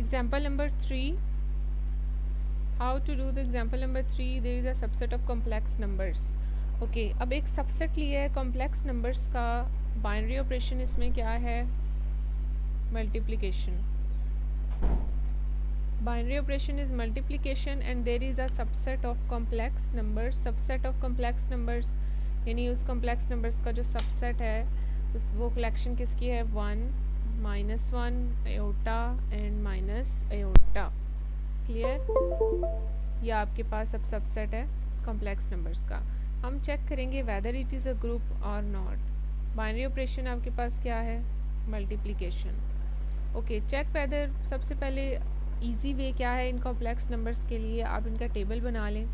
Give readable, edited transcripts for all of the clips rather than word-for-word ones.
Example number 3. How to do the example number 3? There is a subset of complex numbers. Okay, अब एक subset लिया है complex numbers का. Binary operation इसमें क्या है? Multiplication. Binary operation is multiplication and there is a subset of complex numbers. Subset of complex numbers यानी उस complex numbers का जो subset है उस वो collection किसकी है? 1, -1, iota and minus iota. Clear? ये आपके पास अब subset है complex numbers का. हम check करेंगे whether it is a group or not. Binary operation आपके पास क्या है? Multiplication. Okay, check whether. सबसे पहले इजी वे क्या है इन कॉम्प्लेक्स नंबर्स के लिए? आप इनका टेबल बना लें.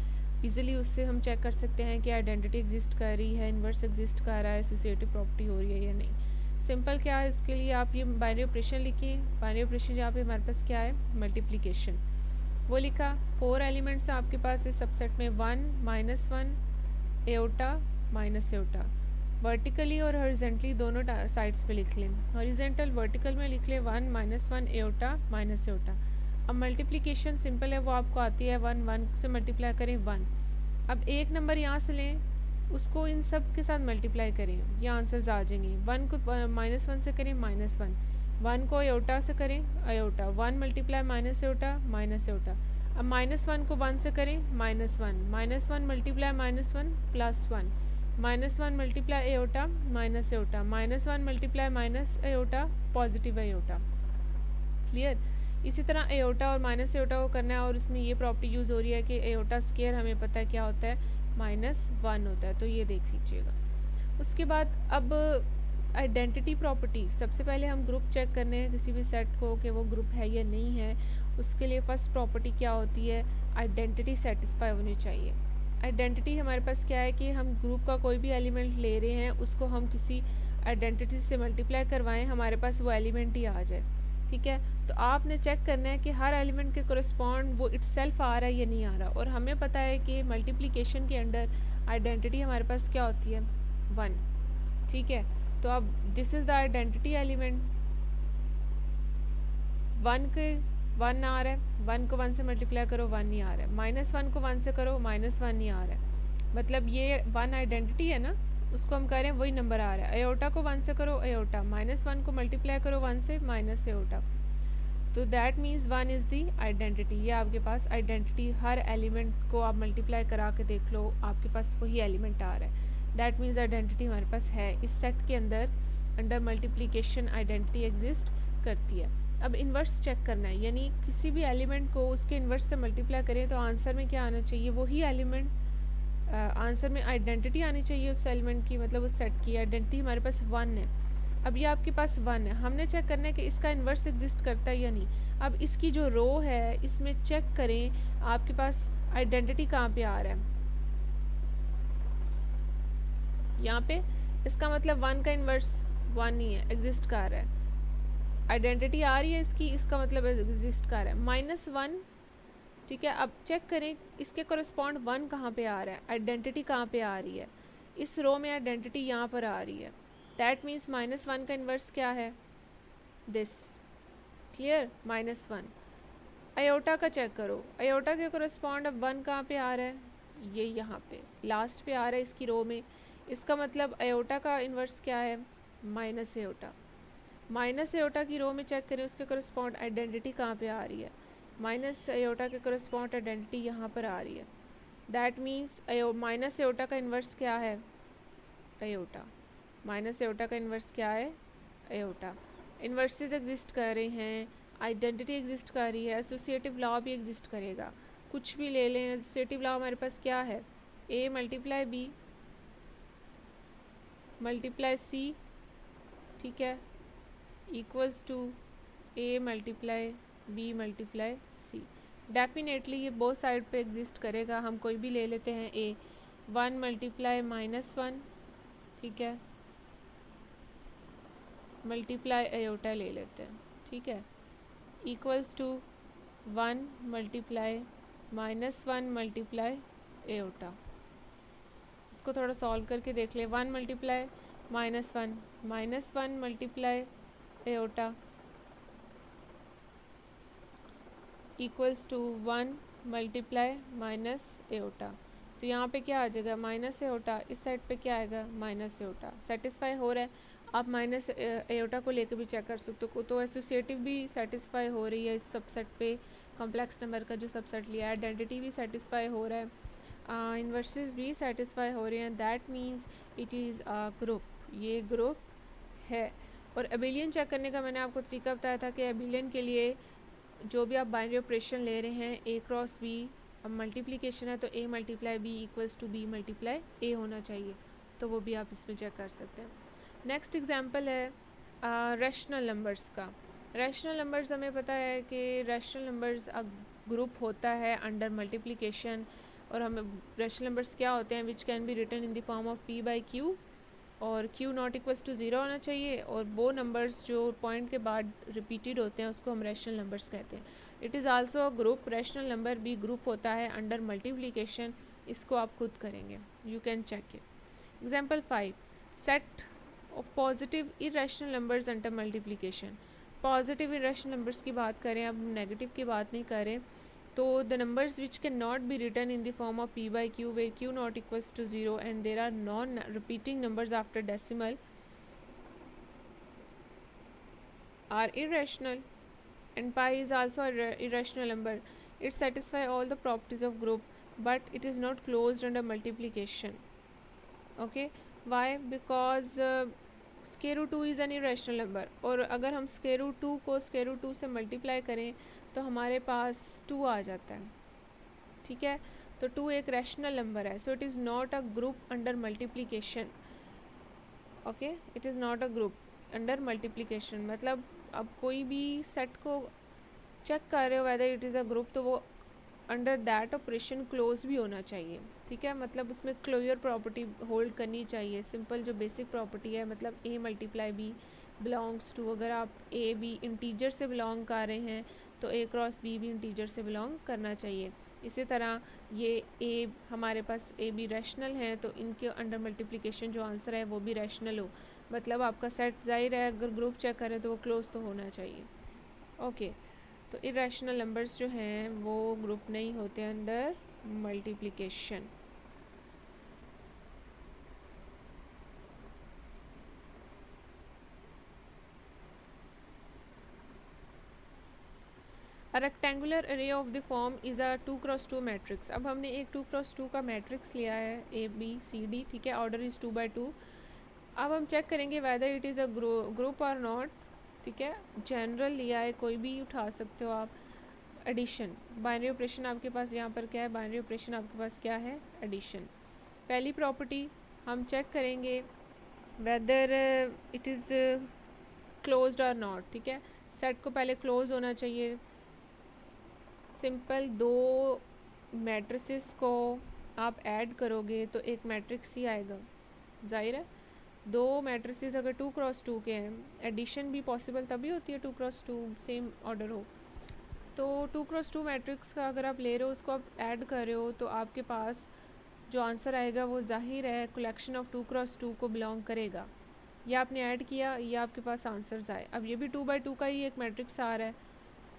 इजीली उससे हम चेक कर सकते हैं कि आइडेंटिटी एग्जिस्ट कर रही है, इन्वर्स एग्जिस्ट कर रहा है, एसोसिएटिव प्रॉपर्टी हो रही है या नहीं. सिंपल क्या है इसके लिए? आप ये बाइनरी ऑपरेशन लिखें. बाइनरी ऑपरेशन जहाँ पे हमारे पास क्या है? मल्टीप्लिकेशन. वो लिखा. 4 एलिमेंट्स आपके पास इस सबसेट में. 1, -1, एओटा, माइनस एओटा. वर्टिकली और हॉरिजेंटली दोनों साइड्स पे लिख लें. हॉरिजेंटल वर्टिकल में लिख लें 1, -1, एओटा, माइनस एओटा. अब मल्टीप्लिकेशन सिंपल है, वो आपको आती है. 1, 1 से मल्टीप्लाई करें 1. अब एक नंबर यहाँ से लें, उसको इन सब के साथ मल्टीप्लाई करें, ये आंसर्स आ जाएंगे. 1 को -1 से करें -1. 1 को एओटा से करें aorta. 1 multiply minus aorta, minus aorta. अब -1 को 1 से करें -1. -1 multiply -1 +1. -1 multiply aorta minus aorta. -1 multiply minus aorta positive aorta. Clear? इसी तरह एओटा और माइनस एओटा को करना है और उसमें ये प्रॉपर्टी यूज़ हो रही है कि एओटा स्केयर हमें पता है क्या होता है? -1 होता है. तो ये देख लीजिएगा. उसके बाद अब आइडेंटिटी प्रॉपर्टी. सबसे पहले हम ग्रुप चेक करने हैं किसी भी सेट को कि वो ग्रुप है या नहीं है. उसके लिए फर्स्ट प्रॉपर्टी क्या होती है? आइडेंटिटी सेटिस्फाई होनी चाहिए. आइडेंटिटी हमारे पास क्या है कि हम ग्रुप का कोई भी एलिमेंट ले रहे हैं, उसको हम किसी आइडेंटिटी से मल्टीप्लाई करवाएं, हमारे पास वो एलिमेंट ही आ जाए. ठीक है, तो आपने चेक करना है कि हर एलिमेंट के कोरिस्पॉन्ड वो इटसेल्फ आ रहा है या नहीं आ रहा. और हमें पता है कि मल्टीप्लिकेशन के अंडर आइडेंटिटी हमारे पास क्या होती है? 1. ठीक है, तो अब this is the identity element. 1 के 1 आ रहा है, 1 को 1 से मल्टीप्लाई करो 1 नहीं आ रहा है. -1 को 1 से करो -1 नहीं आ रहा है. मतलब ये 1 आइडेंटिटी है ना, उसको हम कह रहे हैं वही नंबर आ रहा है. एओटा को 1 से करो एओटा. -1 को मल्टीप्लाई करो 1 से माइनस एओटा. तो that means 1 is the identity. ये आपके पास आइडेंटिटी, हर एलिमेंट को आप मल्टीप्लाई करा के देख लो, आपके पास वही एलिमेंट आ रहा है. दैट मीन्स आइडेंटिटी हमारे पास है. इस सेट के अंदर अंडर मल्टीप्लिकेशन आइडेंटिटी एग्जिस्ट करती है. अब इन्वर्स चेक करना है, यानी किसी भी एलिमेंट को उसके इन्वर्स से मल्टीप्लाई करें तो आंसर में क्या आना चाहिए? वही एलिमेंट. आंसर में आइडेंटिटी आनी चाहिए उस एलिमेंट की, मतलब उस सेट की आइडेंटिटी हमारे पास 1 है. अब ये आपके पास 1 है, हमने चेक करना है कि इसका इन्वर्स एग्जिस्ट करता है या नहीं. अब इसकी जो रो है इसमें चेक करें आपके पास आइडेंटिटी कहाँ पे आ रहा है. यहाँ पे. इसका मतलब 1 का इन्वर्स 1 ही है, एग्जिस्ट कर रहा है. आइडेंटिटी आ रही है इसकी, इसका मतलब एग्जिस्ट कर रहा है. -1. ठीक है, अब चेक करें इसके कोरिस्पॉन्ड 1 कहाँ पे आ रहा है, आइडेंटिटी कहाँ पे आ रही है. इस रो में आइडेंटिटी यहाँ पर आ रही है. दैट मीन्स -1 का इन्वर्स क्या है? दिस. क्लियर? -1. अयोटा का चेक करो. अयोटा के कोरिस्पॉन्ड अब 1 कहाँ पे आ रहा है? ये यहाँ पे लास्ट पे आ रहा है इसकी रो में. इसका मतलब अयोटा का इन्वर्स क्या है? Minus aorta. माइनस एओटा की रो में चेक करें उसके कोरिस्पॉन्ड आइडेंटिटी कहाँ पे आ रही है? माइनस एओटा के कोरिस्पॉन्ड आइडेंटिटी यहाँ पर आ रही है. दैट मीन्स माइनस एओटा का इन्वर्स क्या है? एओटा. माइनस एओटा का इन्वर्स क्या है? एओटा. इन्वर्सेस एग्जिस्ट कर रहे हैं, आइडेंटिटी एग्जिस्ट कर रही है, एसोसिएटिव लॉ भी एग्जिस्ट करेगा. कुछ भी ले लें, एसोसिएटिव लॉ हमारे पास क्या है? A multiply b multiply c. ठीक है, equals to a multiply b multiply c. Definitely ये बोथ साइड पे एग्जिस्ट करेगा. हम कोई भी ले लेते हैं. A 1 multiply -1. ठीक है, मल्टीप्लाई एओटा ले लेते हैं. ठीक है, equals to 1 multiply -1 multiply iota. इसको थोड़ा सॉल्व करके देख ले. 1 multiply -1 -1 multiply iota equals to 1 multiply minus iota. तो यहाँ पे क्या आ जाएगा माइनस एओटा, इस साइड पे क्या आएगा माइनस एओटा। सेटिस्फाई हो रहा है, आप माइनस एओटा को लेकर भी चेक कर सकते हो। तो एसोसिएटिव भी सेटिस्फाई हो रही है इस सबसेट पे, कॉम्प्लेक्स नंबर का जो सबसेट लिया है। आइडेंटिटी भी सेटिस्फाई हो रहा है, इन्वर्सेस भी सेटिस्फाई हो रहे हैं। That means it is a group, ये ग्रुप है। और एबिलियन चेक करने का मैंने आपको तरीका बताया था कि एबिलियन के लिए जो भी आप बाइनरी ऑपरेशन ले रहे हैं ए क्रॉस बी, अब मल्टीप्लिकेशन है तो A multiply B equals to B multiply A होना चाहिए, तो वो भी आप इसमें चेक कर सकते हैं। नेक्स्ट एग्जांपल है रैशनल नंबर्स का। रैशनल नंबर्स हमें पता है कि रैशनल नंबर्स ग्रुप होता है अंडर मल्टीप्लिकेशन, और हमें रैशनल नंबर्स क्या होते हैं which can be written in the form of p by q, और q not equals to zero होना चाहिए, और वो नंबर्स जो पॉइंट के बाद रिपीटेड होते हैं उसको हम रैशनल नंबर्स कहते हैं। It is also a group, rational number भी ग्रुप होता है अंडर मल्टीप्लिकेशन, इसको आप खुद करेंगे, you can check it. Example 5, set of positive irrational numbers under multiplication. Positive irrational numbers की बात करें, अब नेगेटिव की बात नहीं करें, तो the numbers which cannot be written in the form of p by q where q not equals to 0 and there are non-repeating numbers after decimal are irrational, and pi is also a irrational number. It satisfies all the properties of group but it is not closed under multiplication. Okay, why? Because square root 2 is an irrational number, और अगर हम square root 2 को square root 2 से multiply करें तो हमारे पास 2 आ जाता है, ठीक है। तो 2 एक रैशनल नंबर है, so it is not a group under multiplication. Okay, it is not a group under multiplication, मतलब अब कोई भी सेट को चेक कर रहे हो whether it is a group, तो वो अंडर दैट ऑपरेशन क्लोज भी होना चाहिए, ठीक है। मतलब उसमें क्लोजर प्रॉपर्टी होल्ड करनी चाहिए, सिंपल जो बेसिक प्रॉपर्टी है, मतलब ए मल्टीप्लाई बी बिलोंग्स टू, अगर आप ए बी इंटीजर से बिलोंग कर रहे हैं तो ए क्रॉस बी भी इंटीजर से बिलोंग करना चाहिए। इसी तरह ये ए हमारे पास ए बी रैशनल हैं, तो इनके अंडर मल्टीप्लिकेशन जो आंसर है वो भी रैशनल हो, मतलब आपका सेट जाहिर है अगर ग्रुप चेक करें तो वो क्लोज तो होना चाहिए। ओके, तो इरेशनल नंबर्स जो हैं वो ग्रुप नहीं होते अंडर मल्टीप्लिकेशन। अ रेक्टेंगुलर अरे of the form is a 2x2 matrix. अब हमने एक 2x2 का मैट्रिक्स लिया है ए बी सी डी, ठीक है, ऑर्डर इज़ 2x2। अब हम चेक करेंगे whether it is a group और नॉट, ठीक है। जनरल लिया है, कोई भी उठा सकते हो आप। एडिशन, बाइनरी ऑपरेशन आपके पास यहाँ पर क्या है, बाइनरी ऑपरेशन आपके पास क्या है, एडिशन। पहली प्रॉपर्टी हम चेक करेंगे वेदर इट इज़ क्लोज्ड और नॉट, ठीक है। सेट को पहले क्लोज होना चाहिए। सिंपल, दो मैट्रिसेस को आप ऐड करोगे तो एक मैट्रिक्स ही आएगा, जाहिर है। दो मैट्रिसेस अगर 2x2 के हैं, एडिशन भी पॉसिबल तभी होती है 2x2 सेम ऑर्डर हो। तो 2x2 मैट्रिक्स का अगर आप ले रहे हो, उसको आप ऐड कर रहे हो, तो आपके पास जो आंसर आएगा वो जाहिर है कलेक्शन ऑफ 2x2 को बिलोंग करेगा। ये आपने ऐड किया, ये आपके पास आंसर्स आए। अब ये भी 2x2 का ही एक मैट्रिक्स आ रहा है,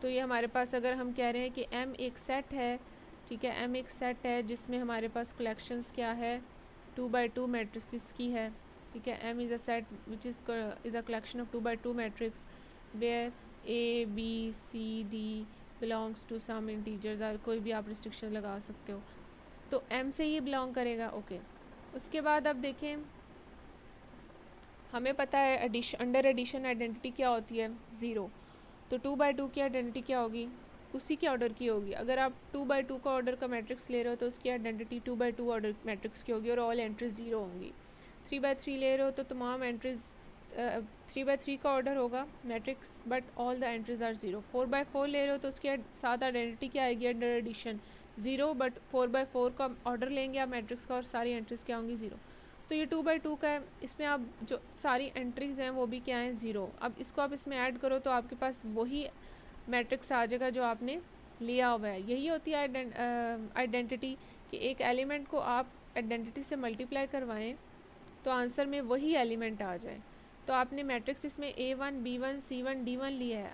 तो ये हमारे पास अगर हम कह रहे हैं कि M एक सेट है, ठीक है, M एक सेट है जिसमें हमारे पास कलेक्शंस क्या है, 2x2 मैट्रिक्स की है, ठीक है। M is a set which is a collection of 2x2 matrix where A B C D belongs to some integers, और कोई भी आप रिस्ट्रिक्शन लगा सकते हो, तो M से ये बिलोंग करेगा। ओके, उसके बाद अब देखें, हमें पता है एडिशन, अंडर एडिशन आइडेंटिटी क्या होती है, ज़ीरो। तो 2x2 की आइडेंटिटी क्या होगी, उसी के ऑर्डर की होगी। अगर आप 2x2 का ऑर्डर का मैट्रिक्स ले रहे हो तो उसकी आइडेंटिटी 2x2 ऑर्डर मैट्रिक्स की होगी और ऑल एंट्रीज ज़ीरो होंगी। 3x3 ले रहे हो तो तमाम एंट्रीज 3x3 का ऑर्डर होगा matrix but all the entries are zero. 4x4 ले रहे हो तो उसके साथ आइडेंटिटी क्या आएगी under addition, zero, but 4x4 का ऑर्डर लेंगे आप मैट्रिक्स का और सारी एंट्रीज क्या होंगी, ज़ीरो। तो ये 2x2 का है, इसमें आप जो सारी एंट्रीज़ हैं वो भी क्या हैं, ज़ीरो। अब इसको आप इसमें ऐड करो तो आपके पास वही मैट्रिक्स आ जाएगा जो आपने लिया हुआ है। यही होती है आइडेंटिटी, कि एक एलिमेंट को आप आइडेंटिटी से मल्टीप्लाई करवाएं तो आंसर में वही एलिमेंट आ जाए। तो आपने मैट्रिक्स इसमें A1 B1 C1 D1 लिया है,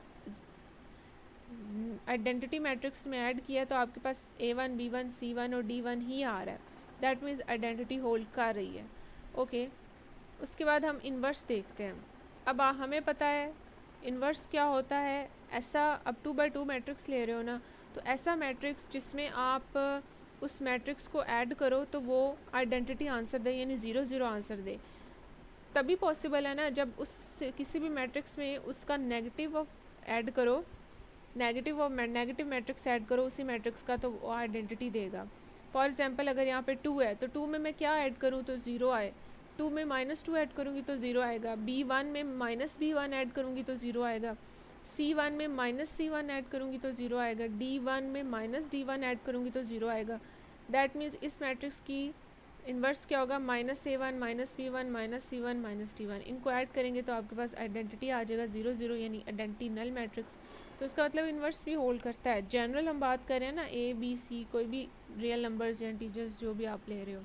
आइडेंटिटी मैट्रिक्स में ऐड किया तो आपके पास A1 B1 C1 और D1 ही आ रहा है, दैट मीन्स आइडेंटिटी होल्ड कर रही है। ओके उसके बाद हम इन्वर्स देखते हैं। अब हमें पता है इन्वर्स क्या होता है। ऐसा अब 2x2 मैट्रिक्स ले रहे हो ना, तो ऐसा मैट्रिक्स जिसमें आप उस मैट्रिक्स को ऐड करो तो वो आइडेंटिटी आंसर दे, यानी 0 0 आंसर दे। तभी पॉसिबल है ना जब उस किसी भी मैट्रिक्स में उसका नेगेटिव ऑफ ऐड करो, नेगेटिव मैट्रिक्स ऐड करो उसी मैट्रिक्स का, तो वो आइडेंटिटी देगा। फॉर एग्जांपल अगर यहाँ पे 2 है तो 2 में मैं क्या ऐड करूँ तो 0 आए, 2 में -2 ऐड करूँगी तो 0 आएगा, B1 में -B1 ऐड करूँगी तो 0 आएगा, C1 में -C1 ऐड करूँगी तो 0 आएगा, D1 में -D1 ऐड करूँगी तो 0 आएगा। दैट मीन्स इस मैट्रिक्स की इन्वर्स क्या होगा, -A1 -B1 -C1 -D1, इनको ऐड करेंगे तो आपके पास आइडेंटिटी आ जाएगा 0 0, यानी आइडेंटिटी नल मैट्रिक्स। तो इसका मतलब इन्वर्स भी होल्ड करता है। जनरल हम बात कर रहे हैं ना, A B C कोई भी रियल नंबर्स या इंटीजर्स जो भी आप ले रहे हो,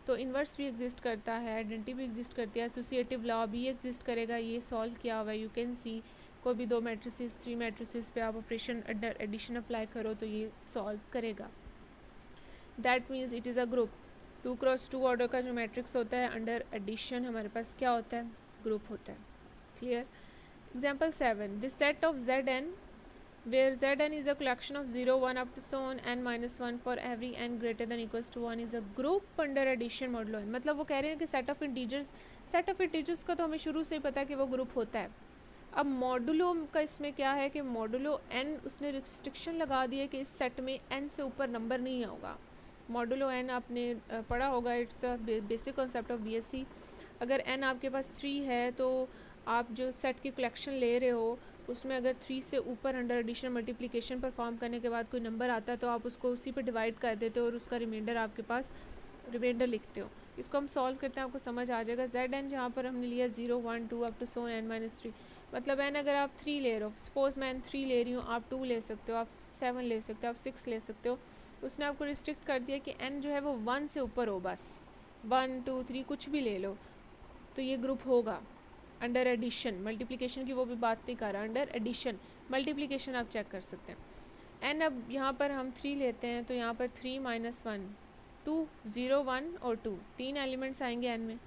तो इन्वर्स भी एग्जिस्ट करता है, आइडेंटिटी भी एग्जिस्ट करती है, एसोसिएटिव लॉ भी एग्जिस्ट करेगा। ये सॉल्व किया हुआ है, यू कैन सी। कोई भी 2 मैट्रिसेस 3 मैट्रिसेस पे आप ऑपरेशन एडिशन अप्लाई करो तो ये सॉल्व करेगा। That means it is a group. 2x2 order का जो मैट्रिक्स होता है अंडर एडिशन हमारे पास क्या होता है, ग्रुप होता है। Clear. Example 7, this set of Zn where Zn is a collection of 0 1 up to so on n minus 1 for every n greater than equals to 1 is a group under addition modulo n। मतलब वो कह रहे हैं कि set of integers का तो हमें शुरू से ही पता है कि वो ग्रुप होता है। अब मॉडुलो का इसमें क्या है कि मॉडुलो n उसने रिस्ट्रिक्शन लगा दी है कि इस सेट में n से ऊपर नंबर नहीं होगा। मॉडुलो n आपने पढ़ा होगा, it's a basic concept of BSc। अगर n आपके पास 3 है तो आप जो सेट की कलेक्शन ले रहे हो उसमें अगर 3 से ऊपर अंडर एडिशन मल्टीप्लिकेशन परफॉर्म करने के बाद कोई नंबर आता है तो आप उसको उसी पे डिवाइड कर देते हो और उसका रिमाइंडर आपके पास रिमाइंडर लिखते हो। इसको हम सॉल्व करते हैं, आपको समझ आ जाएगा। Zn जहाँ पर हमने लिया 0 1 2 अप टू सो n-3, मतलब n अगर आप 3 ले रहे हो, सपोज मैं n3 ले रही हूँ, आप 2 ले सकते हो, आप 7 ले सकते हो, आप 6 ले सकते हो। उसने आपको रिस्ट्रिक्ट कर दिया कि n जो है वो 1 से ऊपर हो, बस 1 2 3 कुछ भी ले लो तो ये ग्रुप होगा अंडर एडिशन। मल्टीप्लिकेशन की वो भी बात नहीं कर रहा, अंडर एडिशन। मल्टीप्लिकेशन आप चेक कर सकते हैं। n अब यहाँ पर हम 3 लेते हैं तो यहाँ पर 3 - 1 2 0 1 और 2 3 एलिमेंट्स आएंगे n में,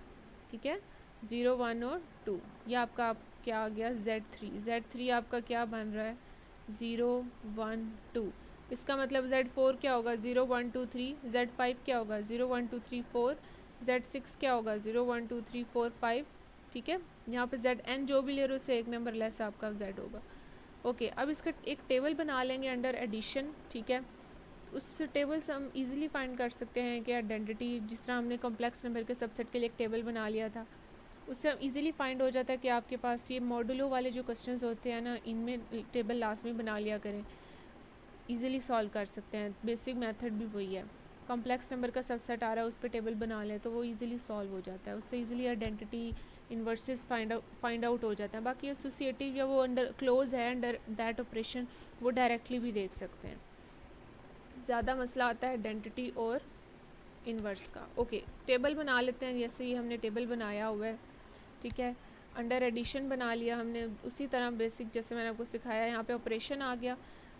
ठीक है, 0 1 और 2। ये आपका क्या आ गया, Z3 आपका क्या बन रहा है, 0 1 2। इसका मतलब Z4 क्या होगा, 0 1 2 3। Z5 क्या होगा, 0 1 2 3 4। Z6 क्या होगा, 0 1 2 3 4 5। ठीक है, यहाँ पे Zn जो भी ले रहे हो उससे एक नंबर लेस आपका Z होगा। ओके, अब इसका एक टेबल बना लेंगे अंडर एडिशन। ठीक है, उस टेबल से हम इजीली फाइंड कर सकते हैं कि आइडेंटिटी, जिस तरह हमने कॉम्प्लेक्स नंबर के सबसेट के लिए एक टेबल बना लिया था, उससे हम इजीली फाइंड हो जाता है कि आपके पास ये मॉडुलो वाले जो क्वेश्चंस होते हैं ना, इनमें टेबल लास्ट में बना लिया करें, इजीली सॉल्व कर सकते हैं। बेसिक मेथड भी वही है। कॉम्प्लेक्स नंबर का सबसेट आ रहा है उस पर टेबल बना लें तो वो इजीली सॉल्व हो जाता है, उससे easily identity inverses find out हो जाता है। बाकी एसोसिएटिव या वो अंडर क्लोज है अंडर दैट ऑपरेशन, वो डायरेक्टली भी देख सकते हैं। ज़्यादा मसला आता है आइडेंटिटी और इन्वर्स का। ओके, टेबल बना लेते हैं, जैसे ही हमने टेबल बनाया हुआ है। ठीक है, अंडर एडिशन बना लिया हमने उसी तरह बेसिक जैसे मैंने आपको सिखाया। यहाँ पे ऑपरेशन आ गया।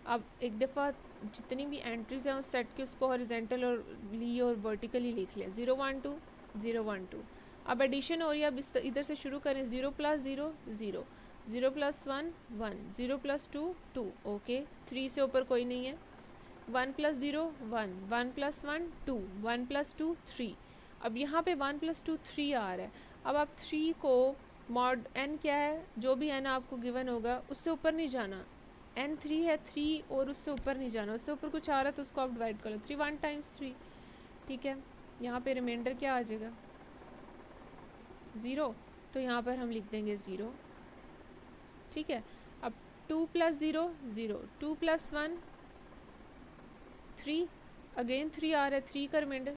अब एक दफ़ा जितनी भी एंट्रीज हैं उस सेट की, उसको हॉरिजेंटल और ली और वर्टिकली लिख लिया, 0 1 2 0 1 2। अब एडिशन हो रही है, अब इधर से शुरू करें, 0 + 0 0, 0 + 1 1, 0 + 2 2। ओके, 3 से ऊपर कोई नहीं है। 1 + 0 1, 1 + 1 2, 1 + 2 3। अब यहाँ पे 1 + 2 3 आ रहा है। अब आप 3 को मॉड n क्या है, जो भी n आपको गिवन होगा उससे ऊपर नहीं जाना। n 3 है, 3 और उससे ऊपर नहीं जाना। उससे ऊपर कुछ आ रहा है तो उसको आप डिवाइड कर लो, 3 1 × 3। ठीक है, यहाँ पे रिमाइंडर क्या आ जाएगा, 0, तो यहाँ पर हम लिख देंगे 0। ठीक है, अब 2 + 0 0, 2 + 1 3, अगेन 3 आ रहा है, 3 का रिमाइंडर